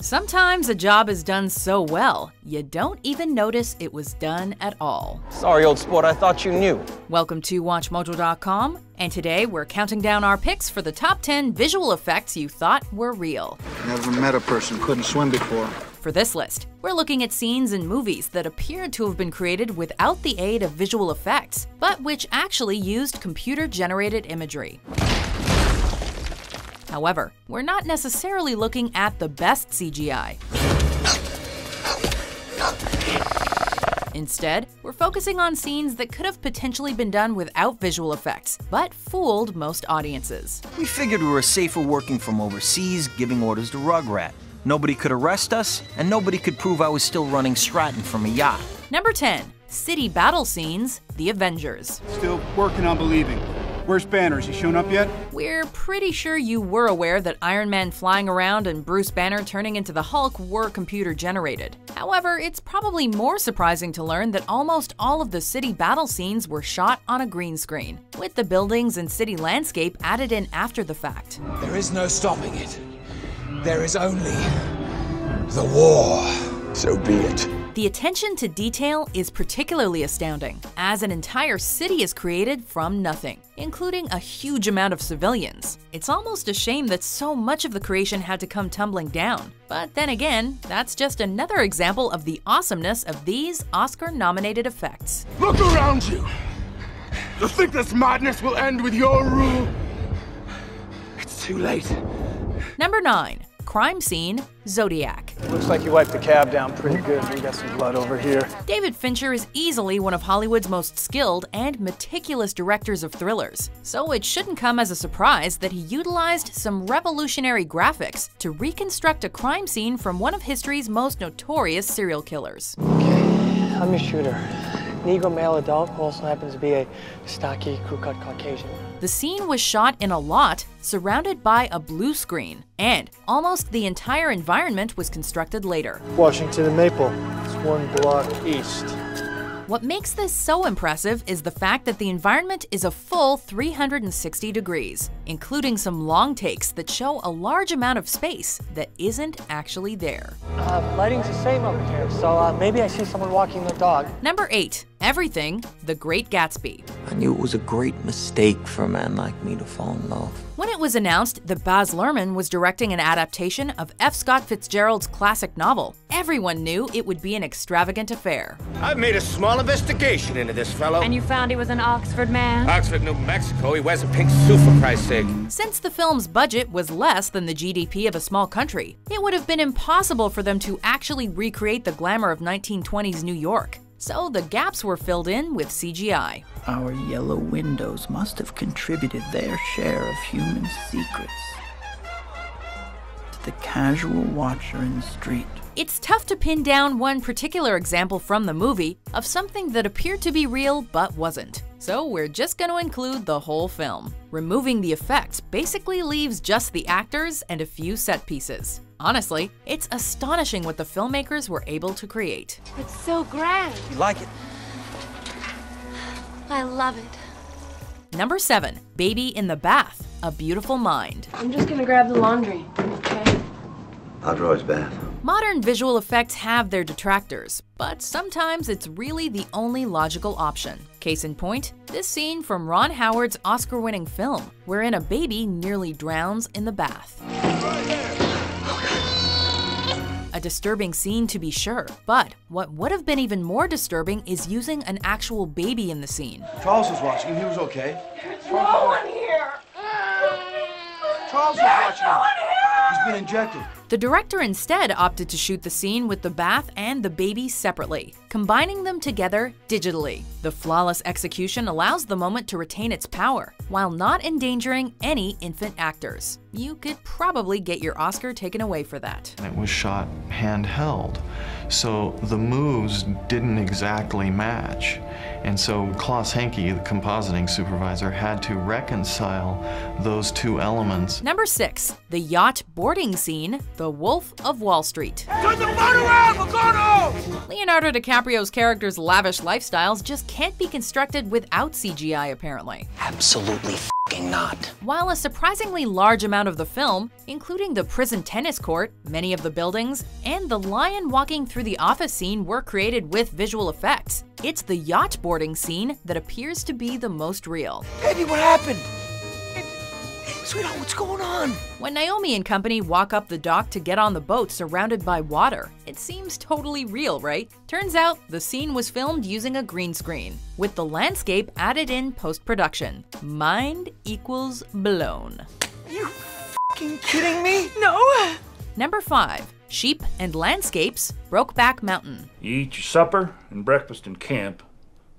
Sometimes a job is done so well, you don't even notice it was done at all. Sorry, old sport, I thought you knew. Welcome to WatchMojo.com, and today we're counting down our picks for the top 10 visual effects you thought were real. Never met a person who couldn't swim before. For this list, we're looking at scenes in movies that appeared to have been created without the aid of visual effects, but which actually used computer-generated imagery. However, we're not necessarily looking at the best CGI. Instead, we're focusing on scenes that could have potentially been done without visual effects, but fooled most audiences. We figured we were safer working from overseas, giving orders to Rugrat. Nobody could arrest us, and nobody could prove I was still running Stratton from a yacht. Number 10. City battle scenes, The Avengers. Still working on believing. Where's Banner? Has he shown up yet? We're pretty sure you were aware that Iron Man flying around and Bruce Banner turning into the Hulk were computer-generated. However, it's probably more surprising to learn that almost all of the city battle scenes were shot on a green screen, with the buildings and city landscape added in after the fact. There is no stopping it. There is only the war. So be it. The attention to detail is particularly astounding, as an entire city is created from nothing, including a huge amount of civilians. It's almost a shame that so much of the creation had to come tumbling down. But then again, that's just another example of the awesomeness of these Oscar-nominated effects. Look around you! You think this madness will end with your rule? It's too late. Number 9. Crime scene, Zodiac. Looks like you wiped the cab down pretty good. We got some blood over here. David Fincher is easily one of Hollywood's most skilled and meticulous directors of thrillers, so it shouldn't come as a surprise that he utilized some revolutionary graphics to reconstruct a crime scene from one of history's most notorious serial killers. Okay, I'm your shooter. Negro male adult who also happens to be a stocky, crew-cut Caucasian. The scene was shot in a lot, surrounded by a blue screen, and almost the entire environment was constructed later. Washington and Maple. It's one block east. What makes this so impressive is the fact that the environment is a full 360 degrees, including some long takes that show a large amount of space that isn't actually there. Lighting's the same over here, so maybe I see someone walking their dog. Number 8. Everything, The Great Gatsby. I knew it was a great mistake for a man like me to fall in love. When it was announced that Baz Luhrmann was directing an adaptation of F. Scott Fitzgerald's classic novel, everyone knew it would be an extravagant affair. I've made a small investigation into this fellow. And you found he was an Oxford man? Oxford, New Mexico. He wears a pink suit, for Christ's sake. Since the film's budget was less than the GDP of a small country, it would have been impossible for them to actually recreate the glamour of 1920s New York. So the gaps were filled in with CGI. Our yellow windows must have contributed their share of human secrets to the casual watcher in the street. It's tough to pin down one particular example from the movie of something that appeared to be real but wasn't. So we're just going to include the whole film. Removing the effects basically leaves just the actors and a few set pieces. Honestly, it's astonishing what the filmmakers were able to create. It's so grand. You like it? I love it. Number 7. Baby in the Bath, A Beautiful Mind. I'm just gonna grab the laundry, okay? I'll draw his bath. Modern visual effects have their detractors, but sometimes it's really the only logical option. Case in point, this scene from Ron Howard's Oscar-winning film, wherein a baby nearly drowns in the bath. A disturbing scene to be sure, but what would have been even more disturbing is using an actual baby in the scene. Charles was watching him. He was okay. There's no one here! Charles was watching him. He's been injected. The director instead opted to shoot the scene with the bath and the baby separately, combining them together digitally. The flawless execution allows the moment to retain its power, while not endangering any infant actors. You could probably get your Oscar taken away for that. It was shot handheld, so the moves didn't exactly match. And so Klaus Henke, the compositing supervisor, had to reconcile those two elements. Number 6, the yacht boarding scene, The Wolf of Wall Street. Turn the boat around, Makoto! Leonardo DiCaprio's character's lavish lifestyles just can't be constructed without CGI, apparently. Absolutely f***ing not. While a surprisingly large amount of the film, including the prison tennis court, many of the buildings, and the lion walking through the office scene were created with visual effects, it's the yacht boarding scene that appears to be the most real. Baby, what happened? Sweetheart, what's going on? When Naomi and company walk up the dock to get on the boat surrounded by water, it seems totally real, right? Turns out, the scene was filmed using a green screen, with the landscape added in post-production. Mind equals blown. Are you f***ing kidding me? No! Number 5. Sheep and Landscapes, Brokeback Mountain. You eat your supper and breakfast in camp,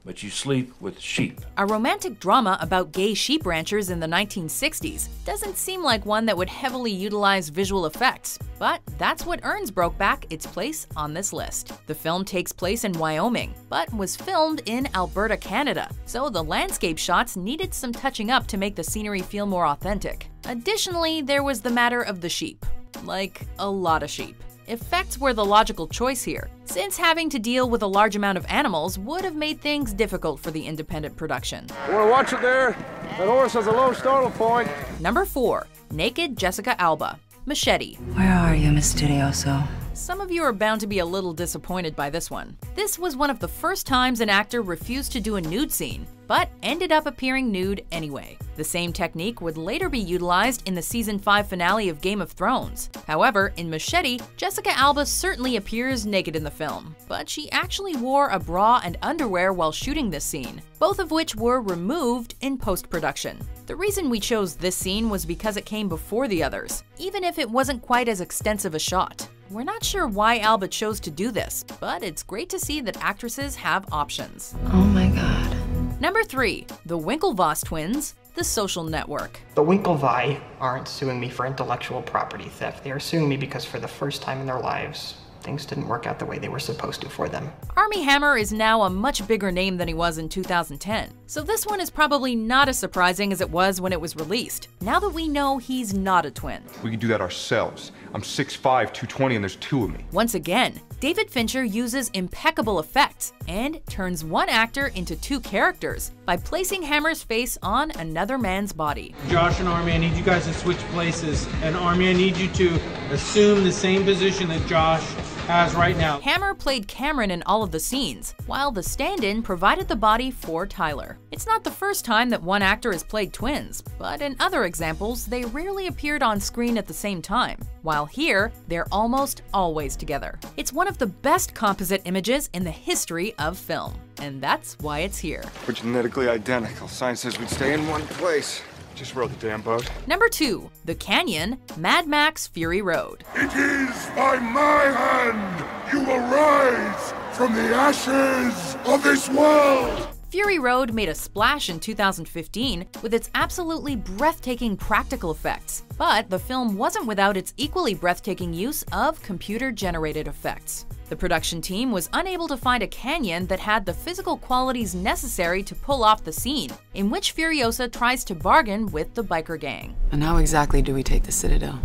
but you sleep with sheep. A romantic drama about gay sheep ranchers in the 1960s doesn't seem like one that would heavily utilize visual effects, but that's what earns Brokeback its place on this list. The film takes place in Wyoming, but was filmed in Alberta, Canada, so the landscape shots needed some touching up to make the scenery feel more authentic. Additionally, there was the matter of the sheep. Like, a lot of sheep. Effects were the logical choice here, since having to deal with a large amount of animals would have made things difficult for the independent production. You wanna watch it there? That horse has a low startle point. Number 4. Naked Jessica Alba, Machete. Where are you, Mysterioso? Some of you are bound to be a little disappointed by this one. This was one of the first times an actor refused to do a nude scene, but ended up appearing nude anyway. The same technique would later be utilized in the season 5 finale of Game of Thrones. However, in Machete, Jessica Alba certainly appears naked in the film, but she actually wore a bra and underwear while shooting this scene, both of which were removed in post-production. The reason we chose this scene was because it came before the others, even if it wasn't quite as extensive a shot. We're not sure why Alba chose to do this, but it's great to see that actresses have options. Oh my god. Number 3. The Winklevoss Twins, The Social Network. The Winklevi aren't suing me for intellectual property theft. They are suing me because for the first time in their lives, things didn't work out the way they were supposed to for them. Armie Hammer is now a much bigger name than he was in 2010, so this one is probably not as surprising as it was when it was released, now that we know he's not a twin. We can do that ourselves. I'm 6'5", 220, and there's 2 of me. Once again, David Fincher uses impeccable effects and turns one actor into 2 characters by placing Hammer's face on another man's body. Josh and Armie, I need you guys to switch places, and Armie, I need you to assume the same position that Josh has right now. Hammer played Cameron in all of the scenes, while the stand-in provided the body for Tyler. It's not the first time that one actor has played twins, but in other examples, they rarely appeared on screen at the same time, while here, they're almost always together. It's one of the best composite images in the history of film, and that's why it's here. We're genetically identical. Science says we'd stay in one place. Just row the damn boat. Number 2. The Canyon, Mad Max Fury Road. It is by my hand you will rise from the ashes of this world. Fury Road made a splash in 2015 with its absolutely breathtaking practical effects, but the film wasn't without its equally breathtaking use of computer-generated effects. The production team was unable to find a canyon that had the physical qualities necessary to pull off the scene, in which Furiosa tries to bargain with the biker gang. And how exactly do we take the Citadel?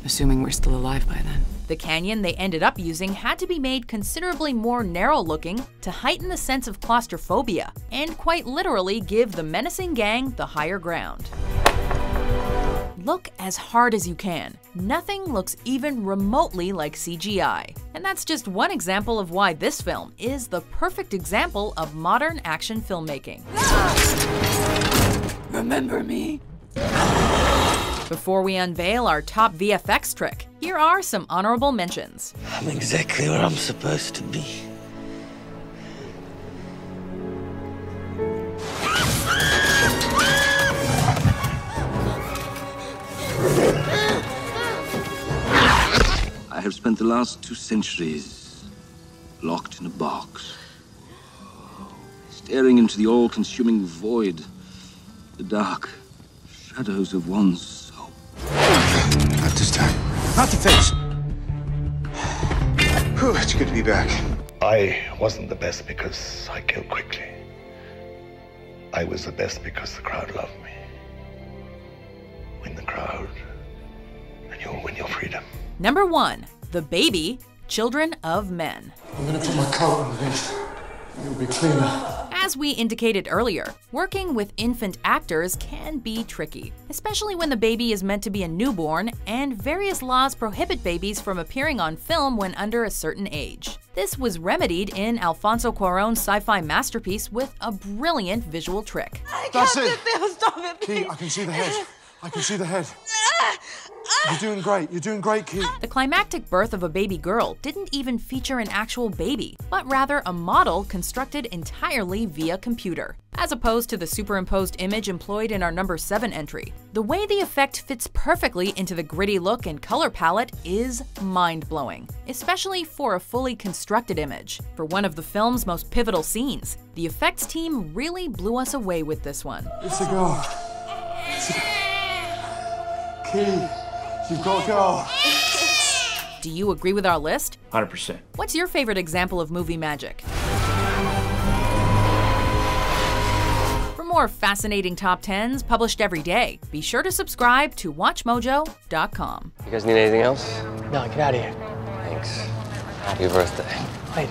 Assuming we're still alive by then. The canyon they ended up using had to be made considerably more narrow-looking to heighten the sense of claustrophobia, and quite literally give the menacing gang the higher ground. Look as hard as you can. Nothing looks even remotely like CGI. And that's just one example of why this film is the perfect example of modern action filmmaking. Remember me? Before we unveil our top VFX trick, here are some honorable mentions. I'm exactly where I'm supposed to be. I have spent the last 2 centuries locked in a box, staring into the all-consuming void, the dark shadows of one's soul. Not this time. Not the face. Whew, it's good to be back. I wasn't the best because I killed quickly. I was the best because the crowd loved me. Win the crowd, and you'll win your freedom. Number 1. The Baby, Children of Men. I'm gonna put my coat underneath. It'll be cleaner. As we indicated earlier, working with infant actors can be tricky, especially when the baby is meant to be a newborn, and various laws prohibit babies from appearing on film when under a certain age. This was remedied in Alfonso Cuarón's sci-fi masterpiece with a brilliant visual trick. That's it. Stop it, Key, I can see the head. I can see the head. You're doing great. You're doing great, Key. The climactic birth of a baby girl didn't even feature an actual baby, but rather a model constructed entirely via computer, as opposed to the superimposed image employed in our number 7 entry. The way the effect fits perfectly into the gritty look and color palette is mind-blowing, especially for a fully constructed image. For one of the film's most pivotal scenes, the effects team really blew us away with this one. It's a go. It's a go. Key, you've got to go. Do you agree with our list? 100%. What's your favorite example of movie magic? For more fascinating top 10s published every day, be sure to subscribe to WatchMojo.com. You guys need anything else? No, get out of here. Thanks. Happy birthday. Wait.